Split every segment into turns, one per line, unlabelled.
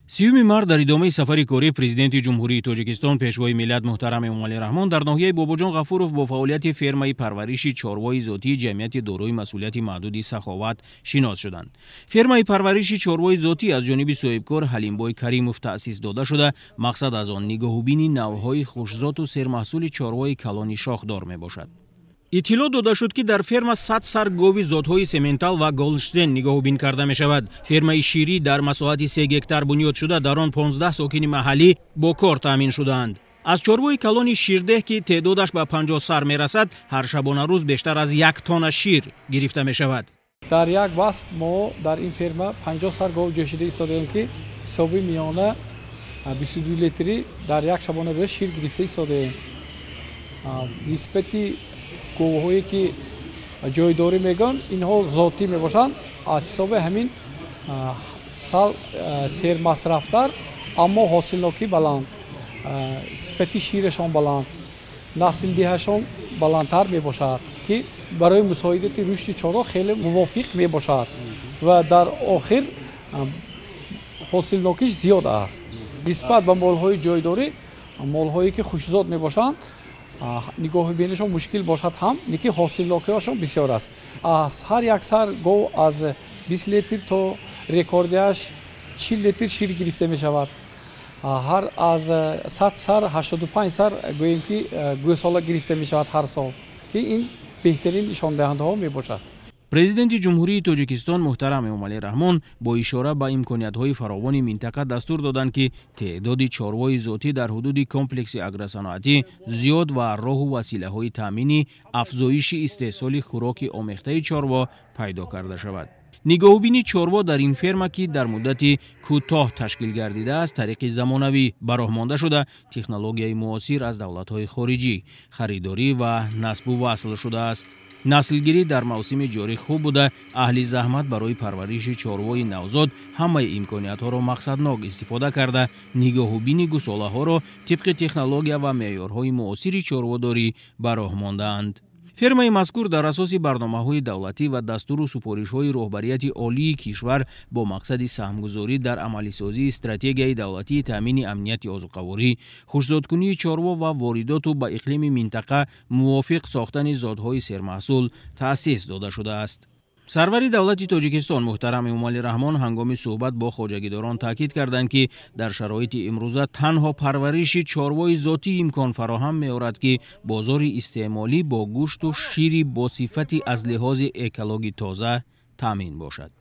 30 март дар идомаи сафари корӣ президенти ҷумҳурии Тоҷикистон пешвои миллат муҳтарам Эмомалӣ Раҳмон дар ноҳияи Бобоҷон Ғафуров бо фаъолияти фермаи парвариши чорвои зотии ҷамъияти дорои масъулияти маҳдуди Саховат шинос шуданд. Фермаи парвариши чорвои зотӣ аз ҷониби соҳибкор Ҳалимбой Каримов таъсис дода шуда, мақсад аз он нигоҳубини навъҳои хушкзоту сермаҳсули чорвои калони шохдор мебошад. иттилоъ дода шуд ки дар ферма 100 сар гови зотҳои сементал ва голштен нигоҳубин карда мешавад. Фермаи ширӣ дар масоҳати 3 гектар бунёд шуда, дар он 15 сокини маҳаллӣ бо кор таъмин шудаанд. аз чорвои калони ширдеҳ ки теъдодаш ба 50 сар мерасад, ҳар шабонарӯз бештар аз 1 тонна шир гирифта мешавад.
дар як вақт мо дар ин ферма 50 сар гов ҷӯшида истодаем ки ҳисоби миёна 22 литри дар як шабонарӯз шир гирифта истодаем. нисбати говҳое ки ҷойдорӣ мегӯянд, инҳо зотӣ мебошанд, аз ҳисоби ҳамин сал сермасрафтар, аммо ҳосилнокӣ баланд, сифати ширашон баланд, наслдиҳашон баландтар мебошад, ки барои мусоидати рушди чорва хеле мувофиқ мебошад ва дар охир ҳосилнокиш зиёд аст. нисбат ба молҳои ҷойдорӣ, молҳое ки хушкзот мебошанд, нигоҳубинишон мушкил бошад ҳам, лекин ҳосилнокиашон бисёр аст. аз ҳар як сар гов аз 20 литр то рекордиаш 40 литр шир гирифта мешавад. ҳар аз 100 сар 85 сар гӯем ки гӯсола гирифта мешавад ҳар сол, ки ин беҳтарин нишондиҳандаҳо мебошад.
Президенти ҷумҳурии Тоҷикистон муҳтарам Эмомалӣ Раҳмон бо ишора ба имкониятҳои фаровони минтақа дастур доданд ки теъдоди чорвои зотӣ дар ҳудуди комплекси агросаноатӣ зиёд ва роҳу василаҳои таъмини афзоиши истеҳсоли хӯроки омехтаи чорво пайдо карда шавад. нигоҳубини чорво дар ин ферма ки дар муддати кӯтоҳ ташкил гардидааст, тариқи замонавӣ ба роҳ монда шуда, технологияи муосир аз давлатҳои хориҷӣ харидорӣ ва насбу васл шудааст. наслгирӣ дар мавсими ҷорӣ хуб буда, аҳли заҳмат барои парвариши чорвои навзод ҳамаи имкониятҳоро мақсаднок истифода карда, нигоҳубини гусолаҳоро тибқи технология ва меъёрҳои муосири чорводорӣ ба роҳ мондаанд. фермаи мазкур дар асоси барномаҳои давлатӣ ва дастуру супоришҳои роҳбарияти олии кишвар бо мақсади саҳмгузорӣ дар амалисозии стратегияи давлатии таъмини амнияти озуқаворӣ, хушкзоткунии чорво ва воридоту ба иқлими минтақа мувофиқ сохтани зотҳои сермаҳсул таъсис дода шудааст. сарвари давлати Тоҷикистон муҳтарам Эмомалӣ Раҳмон ҳангоми суҳбат бо хоҷагидорон таъкид карданд ки дар шароити имрӯза танҳо парвариши чорвои зотӣ имкон фароҳам меорад ки бозори истеъмолӣ бо гӯшту шири босифати аз лиҳози экологӣ тоза таъмин бошад.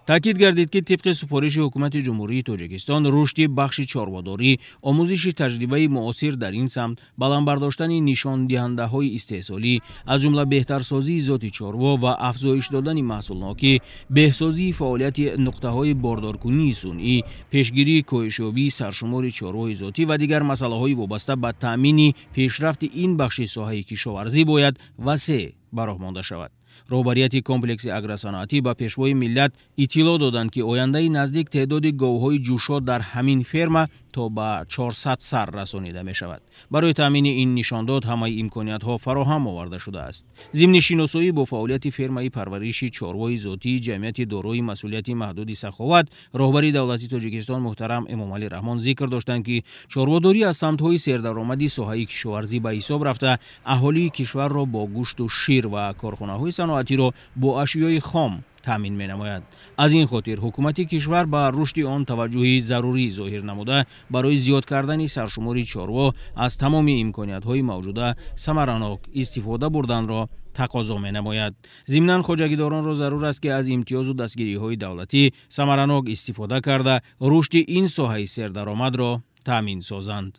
таъкид гардид ки тибқи супориши ҳукумати ҷумҳурии Тоҷикистон рушди бахши чорводорӣ, омӯзиши таҷрибаи муосир дар ин самт, баландбардоштани нишондиҳандаҳои истеҳсолӣ, аз ҷумла беҳтарсозии зоти чорво ва афзоиш додани маҳсулнокӣ, беҳсозии фаъолияти нуқтаҳои бордоркунии сунъӣ, пешгирии коҳишёбии саршумори чорвои зотӣ ва дигар масъалаҳои вобаста ба таъмини пешрафти ин бахши соҳаи кишоварзӣ бояд васеъ ба роҳ монда шавад. роҳбарияти комплекси агросаноатӣ ба пешвои миллат иттилоъ доданд ки ояндаи наздик теъдоди говҳои ҷӯшод дар ҳамин ферма то ба 400 сар расонида мешавад. барои таъмини ин нишондод ҳамаи имкониятҳо фароҳам оварда шудааст. зимни шиносоӣ бо фаъолияти фермаи парвариши чорвои зотии ҷамъияти дорои масъулияти маҳдуди Саховат, роҳбари давлати Тоҷикистон муҳтарам Эмомалӣ Раҳмон зикр доштанд ки чорводорӣ аз самтҳои сердаромади соҳаи кишоварзӣ ба ҳисоб рафта, аҳолии кишварро бо гӯшту шир ва корхонаҳои саноатиро бо ашёи хом таъмин менамояд. аз ин хотир ҳукумати кишвар ба рушди он таваҷҷӯҳи зарурӣ зоҳир намуда, барои зиёд кардани саршумори чорво аз тамоми имкониятҳои мавҷуда самаранок истифода бурданро тақозо менамояд. зимнан хоҷагидоронро зарур аст ки аз имтиёзу дастгириҳои давлатӣ самаранок истифода карда, рушди ин соҳаи сердаромадро таъмин созанд.